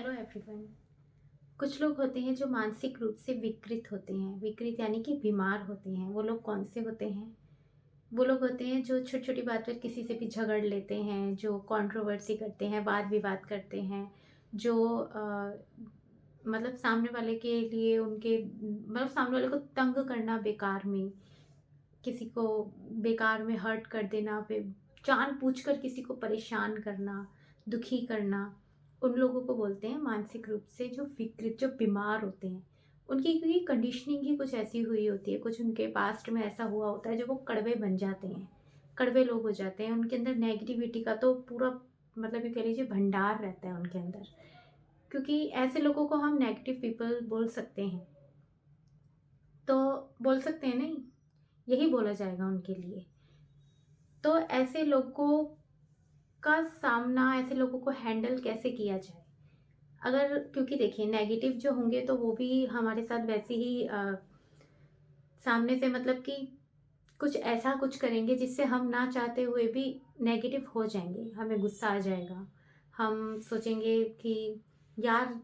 Hello everyone. कुछ लोग होते हैं जो मानसिक रूप से विकृत होते हैं। विकृत यानी कि बीमार होते हैं। वो लोग कौन से होते हैं? वो लोग होते हैं जो छोटी छोटी बात पर किसी से भी झगड़ लेते हैं, जो कंट्रोवर्सी करते हैं, वाद विवाद करते हैं, जो मतलब सामने वाले के लिए उनके मतलब सामने वाले को तंग करना, बेकार में किसी को बेकार में हर्ट कर देना, जानबूझकर किसी को परेशान करना, दुखी करना, उन लोगों को बोलते हैं मानसिक रूप से जो विकृत, जो बीमार होते हैं। उनकी क्योंकि कंडीशनिंग ही कुछ ऐसी हुई होती है, कुछ उनके पास्ट में ऐसा हुआ होता है जो वो कड़वे बन जाते हैं, कड़वे लोग हो जाते हैं। उनके अंदर नेगेटिविटी का तो पूरा मतलब ये कह लीजिए भंडार रहता है उनके अंदर, क्योंकि ऐसे लोगों को हम नेगेटिव पीपल बोल सकते हैं। तो बोल सकते हैं नहीं, यही बोला जाएगा उनके लिए। तो ऐसे लोगों का सामना, ऐसे लोगों को हैंडल कैसे किया जाए? अगर क्योंकि देखिए नेगेटिव जो होंगे तो वो भी हमारे साथ वैसे ही सामने से मतलब कि कुछ ऐसा कुछ करेंगे जिससे हम ना चाहते हुए भी नेगेटिव हो जाएँगे। हमें गुस्सा आ जाएगा। हम सोचेंगे कि यार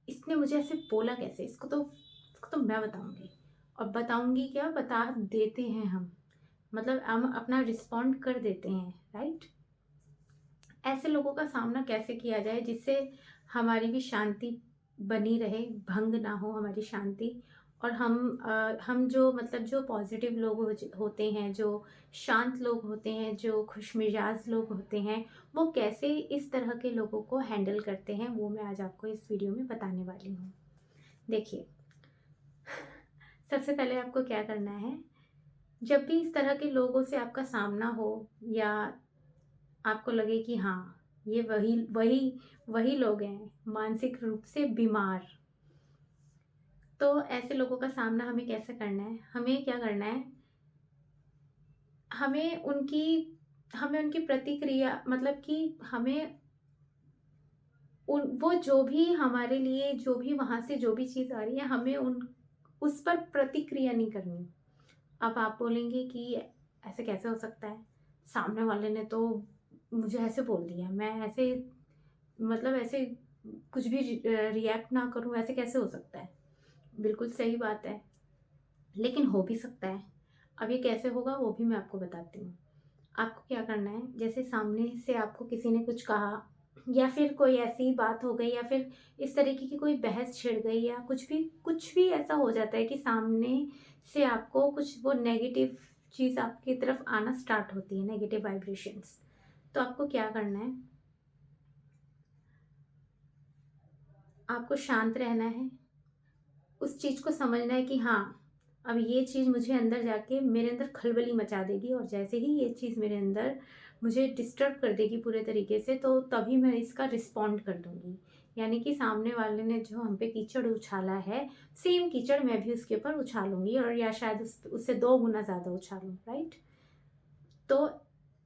इसने मुझे ऐसे बोला कैसे? इसको तो मैं बताऊँगी। और बताऊँगी क्या, बता देते हैं हम। मतलब हम अपना रिस्पॉन्ड कर देते हैं, राइट? ऐसे लोगों का सामना कैसे किया जाए जिससे हमारी भी शांति बनी रहे, भंग ना हो हमारी शांति। और हम जो मतलब जो पॉजिटिव लोग होते हैं, जो शांत लोग होते हैं, जो खुशमिजाज लोग होते हैं, वो कैसे इस तरह के लोगों को हैंडल करते हैं, वो मैं आज आपको इस वीडियो में बताने वाली हूँ। देखिए, सबसे पहले आपको क्या करना है, जब भी इस तरह के लोगों से आपका सामना हो या आपको लगे कि हाँ, ये वही वही वही लोग हैं मानसिक रूप से बीमार, तो ऐसे लोगों का सामना हमें कैसे करना है? हमें क्या करना है? हमें उनकी हमें उनकी प्रतिक्रिया मतलब कि हमें उन वो जो भी हमारे लिए जो भी वहाँ से जो भी चीज़ आ रही है, हमें उन उस पर प्रतिक्रिया नहीं करनी। अब आप बोलेंगे कि ऐसे कैसे हो सकता है? सामने वाले ने तो मुझे ऐसे बोल दिया, मैं ऐसे मतलब ऐसे कुछ भी रिएक्ट ना करूँ, ऐसे कैसे हो सकता है? बिल्कुल सही बात है, लेकिन हो भी सकता है। अब ये कैसे होगा वो भी मैं आपको बताती हूँ। आपको क्या करना है, जैसे सामने से आपको किसी ने कुछ कहा या फिर कोई ऐसी बात हो गई या फिर इस तरीके की कोई बहस छिड़ गई या कुछ भी ऐसा हो जाता है कि सामने से आपको कुछ वो नेगेटिव चीज़ आपकी तरफ आना स्टार्ट होती है, नेगेटिव वाइब्रेशंस। तो आपको क्या करना है, आपको शांत रहना है, उस चीज़ को समझना है कि हाँ, अब ये चीज़ मुझे अंदर जाके मेरे अंदर खलबली मचा देगी और जैसे ही ये चीज़ मेरे अंदर मुझे डिस्टर्ब कर देगी पूरे तरीके से, तो तभी मैं इसका रिस्पॉन्ड कर दूँगी। यानी कि सामने वाले ने जो हम पे कीचड़ उछाला है, सेम कीचड़ मैं भी उसके ऊपर उछालूँगी और या शायद उससे 2 गुना ज़्यादा उछालूँ, राइट? तो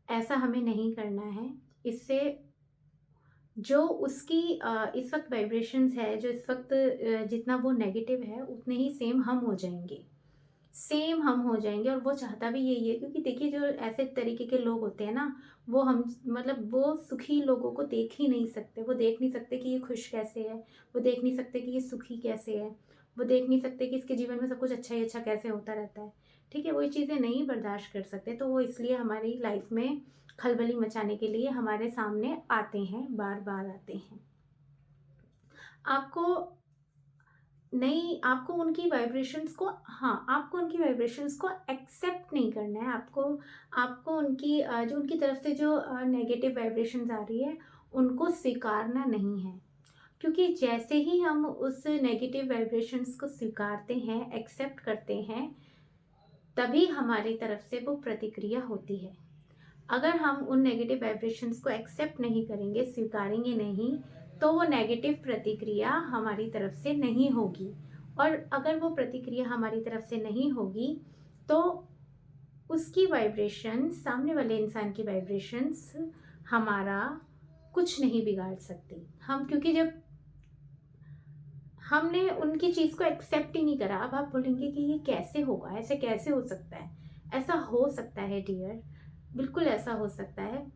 ऐसा हमें नहीं करना है। इससे जो उसकी इस वक़्त वाइब्रेशंस है, जो इस वक़्त जितना वो नेगेटिव है, उतने ही सेम हम हो जाएँगे। सेम हम हो जाएँगे और वो चाहता भी यही है, क्योंकि देखिए जो ऐसे तरीके के लोग होते हैं ना, वो हम मतलब वो सुखी लोगों को देख ही नहीं सकते। वो देख नहीं सकते कि ये खुश कैसे है, वो देख नहीं सकते कि ये सुखी कैसे है, वो देख नहीं सकते कि इसके जीवन में सब कुछ अच्छा ही अच्छा कैसे होता रहता है। ठीक है? वो ये चीज़ें नहीं बर्दाश्त कर सकते, तो वो इसलिए हमारी लाइफ़ में खलबली मचाने के लिए हमारे सामने आते हैं, बार-बार आते हैं। आपको आपको उनकी वाइब्रेशंस को, हाँ, आपको उनकी वाइब्रेशंस को एक्सेप्ट नहीं करना है। आपको आपको उनकी जो उनकी तरफ से जो नेगेटिव वाइब्रेशंस आ रही है, उनको स्वीकारना नहीं है। क्योंकि जैसे ही हम उस नेगेटिव वाइब्रेशंस को स्वीकारते हैं, एक्सेप्ट करते हैं, तभी हमारी तरफ से वो प्रतिक्रिया होती है। अगर हम उन नेगेटिव वाइब्रेशंस को एक्सेप्ट नहीं करेंगे, स्वीकारेंगे नहीं, तो वो नेगेटिव प्रतिक्रिया हमारी तरफ से नहीं होगी। और अगर वो प्रतिक्रिया हमारी तरफ से नहीं होगी, तो उसकी वाइब्रेशन, सामने वाले इंसान की वाइब्रेशंस हमारा कुछ नहीं बिगाड़ सकती। हम क्योंकि जब हमने उनकी चीज़ को एक्सेप्ट ही नहीं करा, अब आप बोलेंगे कि ये कैसे होगा? ऐसे कैसे हो सकता है? ऐसा हो सकता है डियर, बिल्कुल ऐसा हो सकता है।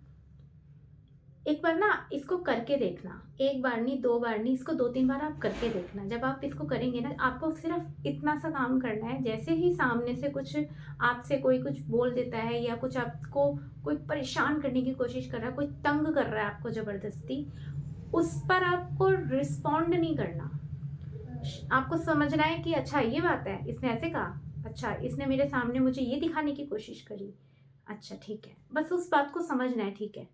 एक बार ना इसको करके देखना, एक बार नहीं, 2 बार नहीं, इसको 2-3 बार आप करके देखना। जब आप इसको करेंगे ना, आपको सिर्फ़ इतना सा काम करना है, जैसे ही सामने से कुछ आपसे कोई कुछ बोल देता है या कुछ आपको कोई परेशान करने की कोशिश कर रहा है, कोई तंग कर रहा है आपको ज़बरदस्ती, उस पर आपको रिस्पॉन्ड नहीं करना। आपको समझना है कि अच्छा ये बात है, इसने ऐसे कहा, अच्छा इसने मेरे सामने मुझे ये दिखाने की कोशिश करी, अच्छा ठीक है। बस उस बात को समझना है, ठीक है।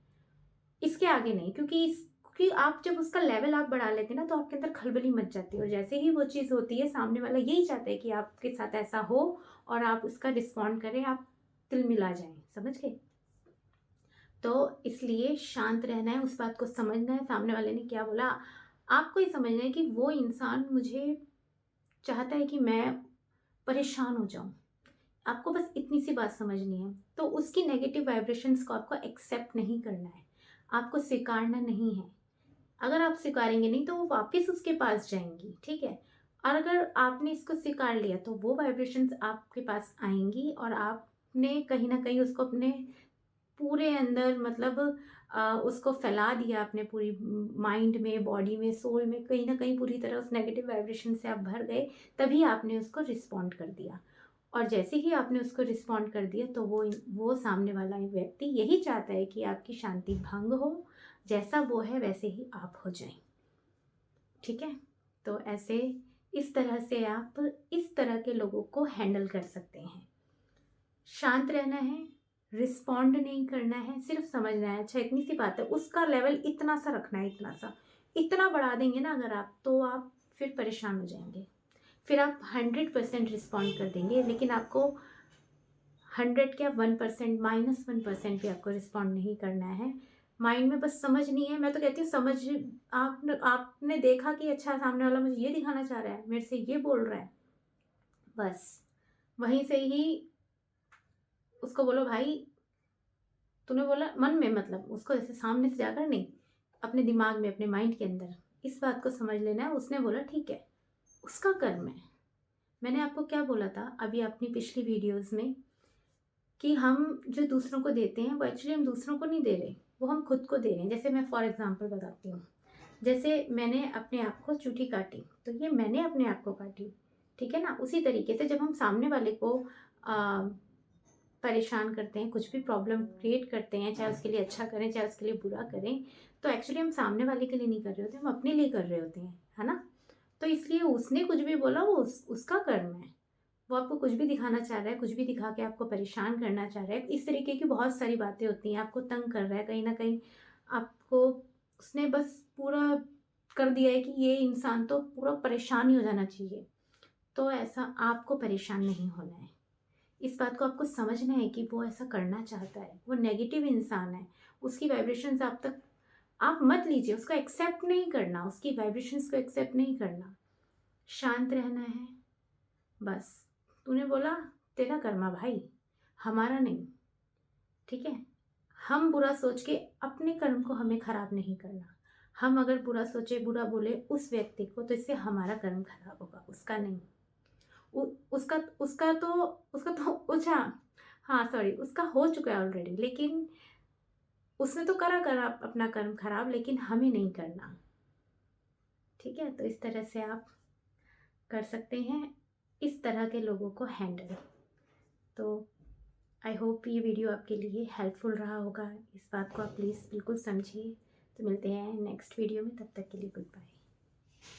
इसके आगे नहीं, क्योंकि आप जब उसका लेवल आप बढ़ा लेते हैं ना, तो आपके अंदर खलबली मच जाती है, और जैसे ही वो चीज़ होती है, सामने वाला यही चाहता है कि आपके साथ ऐसा हो और आप उसका रिस्पॉन्ड करें, आप तिलमिला जाएँ, समझ गए? तो इसलिए शांत रहना है, उस बात को समझना है, सामने वाले ने क्या बोला, आपको ये समझना है कि वो इंसान मुझे चाहता है कि मैं परेशान हो जाऊँ। आपको बस इतनी सी बात समझनी है। तो उसकी नेगेटिव वाइब्रेशंस को आपको एक्सेप्ट नहीं करना है, आपको स्वीकारना नहीं है। अगर आप स्वीकारेंगे नहीं तो वो वापस उसके पास जाएँगी, ठीक है? और अगर आपने इसको स्वीकार लिया तो वो वाइब्रेशंस आपके पास आएँगी, और आपने कहीं न कहीं उसको अपने पूरे अंदर मतलब उसको फैला दिया अपने पूरी माइंड में, बॉडी में, सोल में, कहीं न कहीं पूरी तरह उस नेगेटिव वाइब्रेशन से आप भर गए, तभी आपने उसको रिस्पॉन्ड कर दिया। और जैसे ही आपने उसको रिस्पॉन्ड कर दिया, तो वो सामने वाला व्यक्ति यही चाहता है कि आपकी शांति भंग हो, जैसा वो है वैसे ही आप हो जाएँ, ठीक है? तो ऐसे इस तरह से आप इस तरह के लोगों को हैंडल कर सकते हैं। शांत रहना है, रिस्पॉन्ड नहीं करना है, सिर्फ़ समझना है, अच्छा इतनी सी बात है, उसका लेवल इतना सा रखना है, इतना सा। इतना बढ़ा देंगे ना अगर आप, तो आप फिर परेशान हो जाएँगे। फिर आप 100% रिस्पॉन्ड कर देंगे, लेकिन आपको 100 क्या 1% -1% भी आपको रिस्पॉन्ड नहीं करना है। माइंड में बस समझनी है, मैं तो कहती हूँ समझ, आपने देखा कि अच्छा सामने वाला मुझे ये दिखाना चाह रहा है, मेरे से ये बोल रहा है, बस वहीं से ही उसको बोलो भाई, तूने बोला मन में, मतलब उसको ऐसे सामने से जाकर नहीं, अपने दिमाग में, अपने माइंड के अंदर इस बात को समझ लेना है, उसने बोला ठीक है, उसका कर्म है। मैंने आपको क्या बोला था अभी अपनी पिछली वीडियोज़ में, कि हम जो दूसरों को देते हैं वो एक्चुअली हम दूसरों को नहीं दे रहे, वो हम खुद को दे रहे हैं। जैसे मैं फॉर एग्ज़ाम्पल बताती हूँ, जैसे मैंने अपने आप को चूटी काटी, तो ये मैंने अपने आप को काटी, ठीक है ना? उसी तरीके से जब हम सामने वाले को अ, परेशान करते हैं, कुछ भी प्रॉब्लम क्रिएट करते हैं, चाहे उसके लिए अच्छा करें, चाहे उसके लिए बुरा करें, तो एक्चुअली हम सामने वाले के लिए नहीं कर रहे होते, हम अपने लिए कर रहे होते हैं, है ना? तो इसलिए उसने कुछ भी बोला, वो उसका कर्म है। वो आपको कुछ भी दिखाना चाह रहा है, कुछ भी दिखा के आपको परेशान करना चाह रहा है। इस तरीके की बहुत सारी बातें होती हैं, आपको तंग कर रहा है, कहीं न कहीं आपको उसने बस पूरा कर दिया है कि ये इंसान तो पूरा परेशान ही हो जाना चाहिए। तो ऐसा आपको परेशान नहीं होना है। इस बात को आपको समझना है कि वो ऐसा करना चाहता है, वो नेगेटिव इंसान है, उसकी वाइब्रेशंस आप मत लीजिए, उसको एक्सेप्ट नहीं करना, उसकी वाइब्रेशंस को एक्सेप्ट नहीं करना। शांत रहना है, बस। तूने बोला, तेरा कर्मा भाई, हमारा नहीं, ठीक है? हम बुरा सोच के अपने कर्म को हमें खराब नहीं करना। हम अगर बुरा सोचे, बुरा बोले उस व्यक्ति को, तो इससे हमारा कर्म खराब होगा, उसका नहीं। उ उसका उसका तो अच्छा, हाँ सॉरी, उसका हो चुका है ऑलरेडी, लेकिन उसने तो करा अपना कर्म खराब, लेकिन हमें नहीं करना, ठीक है? तो इस तरह से आप कर सकते हैं इस तरह के लोगों को हैंडल। तो आई होप ये वीडियो आपके लिए हेल्पफुल रहा होगा। इस बात को आप प्लीज़ बिल्कुल समझिए। तो मिलते हैं नेक्स्ट वीडियो में, तब तक के लिए गुड बाय।